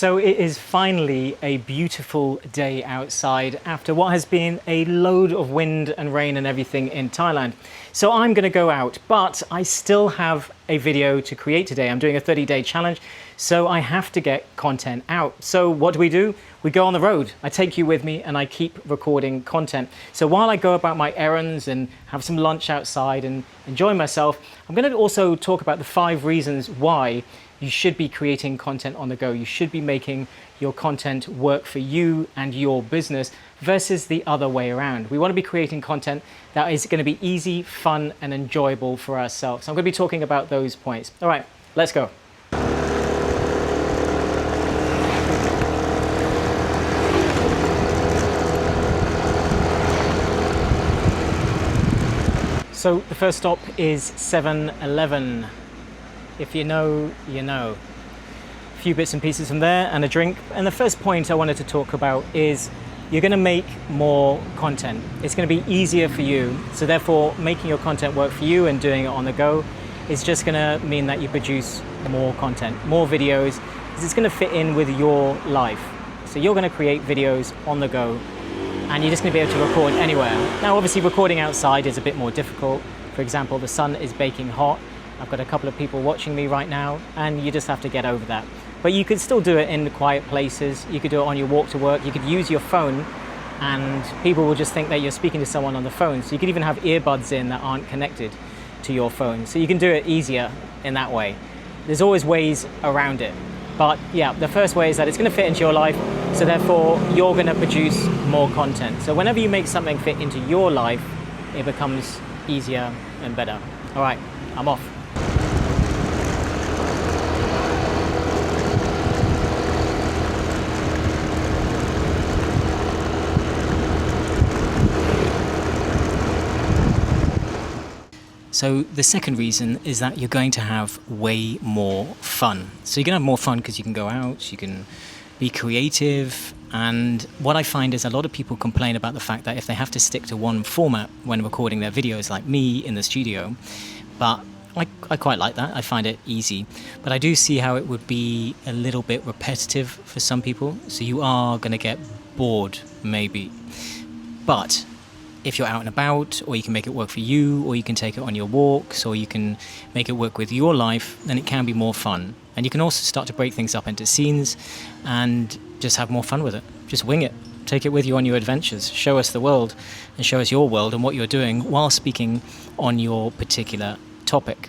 So it is finally a beautiful day outside after what has been a load of wind and rain and everything in Thailand. So I'm going to go out, but I still have a video to create today. I'm doing a 30-day challenge, so I have to get content out. So what do? We go on the road. I take you with me and I keep recording content. So while I go about my errands and have some lunch outside and enjoy myself, I'm going to also talk about the 5 reasons why you should be creating content on the go. You should be making your content work for you and your business versus the other way around. We want to be creating content that is going to be easy, fun, and enjoyable for ourselves. So I'm going to be talking about those points. All right, let's go. So the first stop is 7-Eleven. If you know, you know. A few bits and pieces from there and a drink. And the first point I wanted to talk about is you're going to make more content. It's going to be easier for you. So therefore, making your content work for you and doing it on the go is just going to mean that you produce more content, more videos, because it's going to fit in with your life. So you're going to create videos on the go and you're just going to be able to record anywhere. Now, obviously recording outside is a bit more difficult. For example, the sun is baking hot. I've got a couple of people watching me right now, and you just have to get over that. But you could still do it in quiet places. You could do it on your walk to work. You could use your phone, and people will just think that you're speaking to someone on the phone. So you could even have earbuds in that aren't connected to your phone. So you can do it easier in that way. There's always ways around it. But yeah, the first way is that it's going to fit into your life. So therefore, you're going to produce more content. So whenever you make something fit into your life, it becomes easier and better. All right, I'm off. So the second reason is that you're going to have way more fun. So you're going to have more fun because you can go out, you can be creative. And what I find is a lot of people complain about the fact that if they have to stick to one format when recording their videos, like me in the studio, but I quite like that. I find it easy. But I do see how it would be a little bit repetitive for some people. So you are going to get bored, maybe. But if you're out and about, or you can make it work for you, or you can take it on your walks, or you can make it work with your life, then it can be more fun. And you can also start to break things up into scenes and just have more fun with it. Just wing it. Take it with you on your adventures. Show us the world and show us your world and what you're doing while speaking on your particular topic.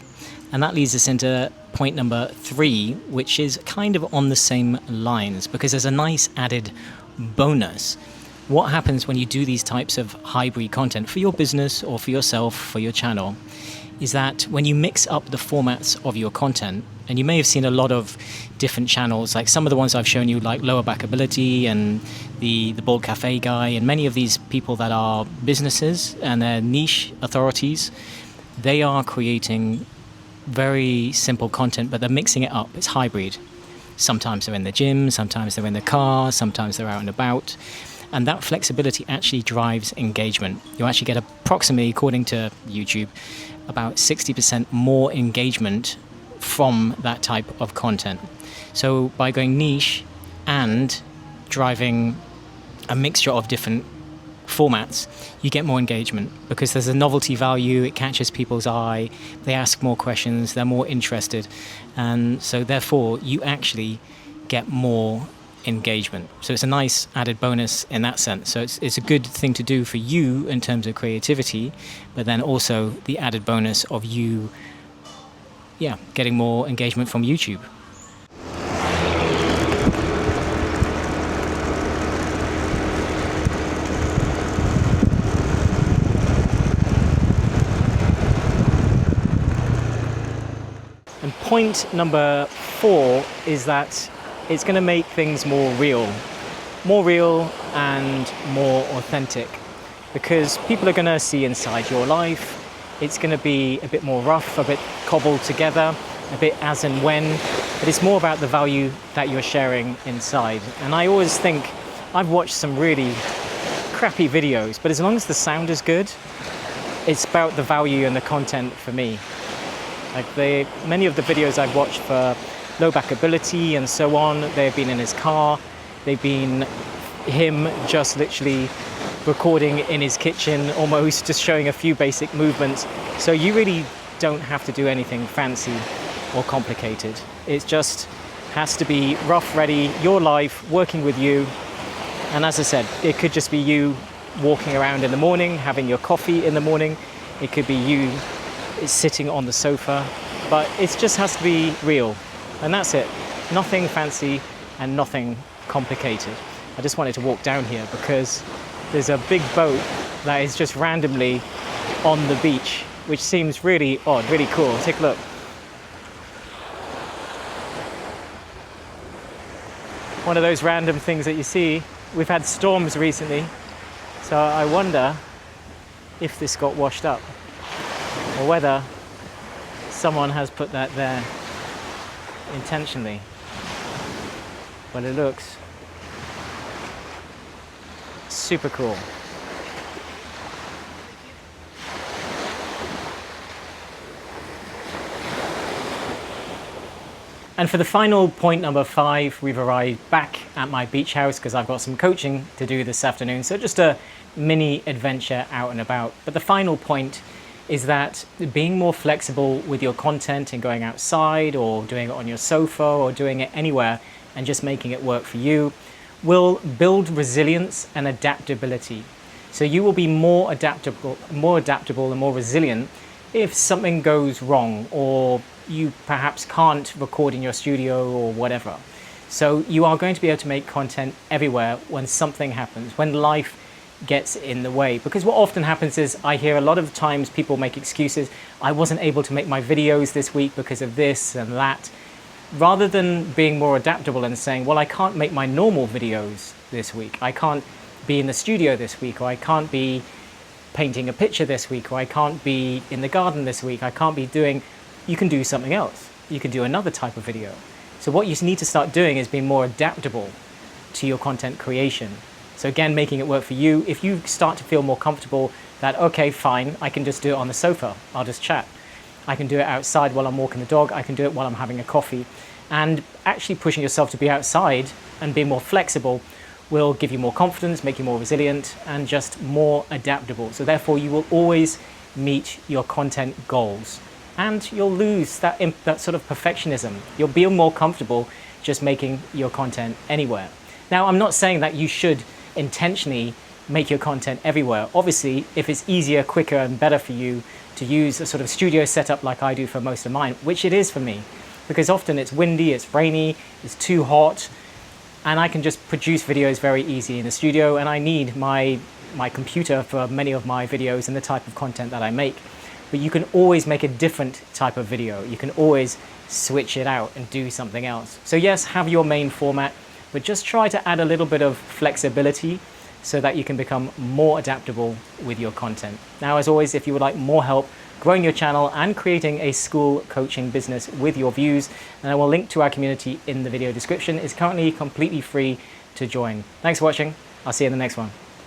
And that leads us into point number 3, which is kind of on the same lines, because there's a nice added bonus. What happens when you do these types of hybrid content for your business or for yourself, for your channel, is that when you mix up the formats of your content, and you may have seen a lot of different channels, like some of the ones I've shown you, like Lower Back Ability and the Bald Cafe guy, and many of these people that are businesses and they're niche authorities, they are creating very simple content, but they're mixing it up. It's hybrid. Sometimes they're in the gym, sometimes they're in the car, sometimes they're out and about. And that flexibility actually drives engagement. You actually get approximately, according to YouTube, about 60% more engagement from that type of content. So by going niche and driving a mixture of different formats, you get more engagement because there's a novelty value, it catches people's eye, they ask more questions, they're more interested. And so therefore, you actually get more engagement. So it's a nice added bonus in that sense. So it's a good thing to do for you in terms of creativity, but then also the added bonus of you getting more engagement from YouTube. And point number 4 is that it's going to make things more real and more authentic, because people are going to see inside your life. It's going to be a bit more rough, a bit cobbled together, a bit as and when, but it's more about the value that you're sharing inside. And I always think, I've watched some really crappy videos, but as long as the sound is good, it's about the value and the content for me. Like many of the videos I've watched for low back ability and so on. They've been in his car. They've been him just literally recording in his kitchen, almost just showing a few basic movements. So you really don't have to do anything fancy or complicated. It just has to be rough, ready, your life, working with you. And as I said, it could just be you walking around in the morning, having your coffee in the morning. It could be you sitting on the sofa, but it just has to be real. And that's it. Nothing fancy and nothing complicated. I just wanted to walk down here because there's a big boat that is just randomly on the beach, which seems really odd, really cool. Take a look. One of those random things that you see. We've had storms recently, so I wonder if this got washed up or whether someone has put that there intentionally. But it looks super cool. And for the final point, number 5, we've arrived back at my beach house because I've got some coaching to do this afternoon. So just a mini adventure out and about. But the final point is that being more flexible with your content and going outside or doing it on your sofa or doing it anywhere and just making it work for you will build resilience and adaptability. So you will be more adaptable and more resilient if something goes wrong or you perhaps can't record in your studio or whatever. So you are going to be able to make content everywhere when something happens, when life gets in the way. Because what often happens is I hear a lot of times people make excuses. I wasn't able to make my videos this week because of this and that. Rather than being more adaptable and saying, well, I can't make my normal videos this week. I can't be in the studio this week, or I can't be painting a picture this week, or I can't be in the garden this week. I can't be doing, you can do something else. You can do another type of video. So what you need to start doing is being more adaptable to your content creation. So again, making it work for you. If you start to feel more comfortable that, okay, fine, I can just do it on the sofa. I'll just chat. I can do it outside while I'm walking the dog. I can do it while I'm having a coffee. And actually pushing yourself to be outside and being more flexible will give you more confidence, make you more resilient, and just more adaptable. So therefore, you will always meet your content goals. And you'll lose that sort of perfectionism. You'll be more comfortable just making your content anywhere. Now, I'm not saying that you should intentionally make your content everywhere. Obviously, if it's easier, quicker, and better for you to use a sort of studio setup like I do for most of mine, which it is for me, because often it's windy, it's rainy, it's too hot, and I can just produce videos very easy in the studio, and I need my computer for many of my videos and the type of content that I make. But you can always make a different type of video. You can always switch it out and do something else. So yes, have your main format, but just try to add a little bit of flexibility so that you can become more adaptable with your content. Now, as always, if you would like more help growing your channel and creating a school coaching business with your views, and I will link to our community in the video description. It's currently completely free to join. Thanks for watching. I'll see you in the next one.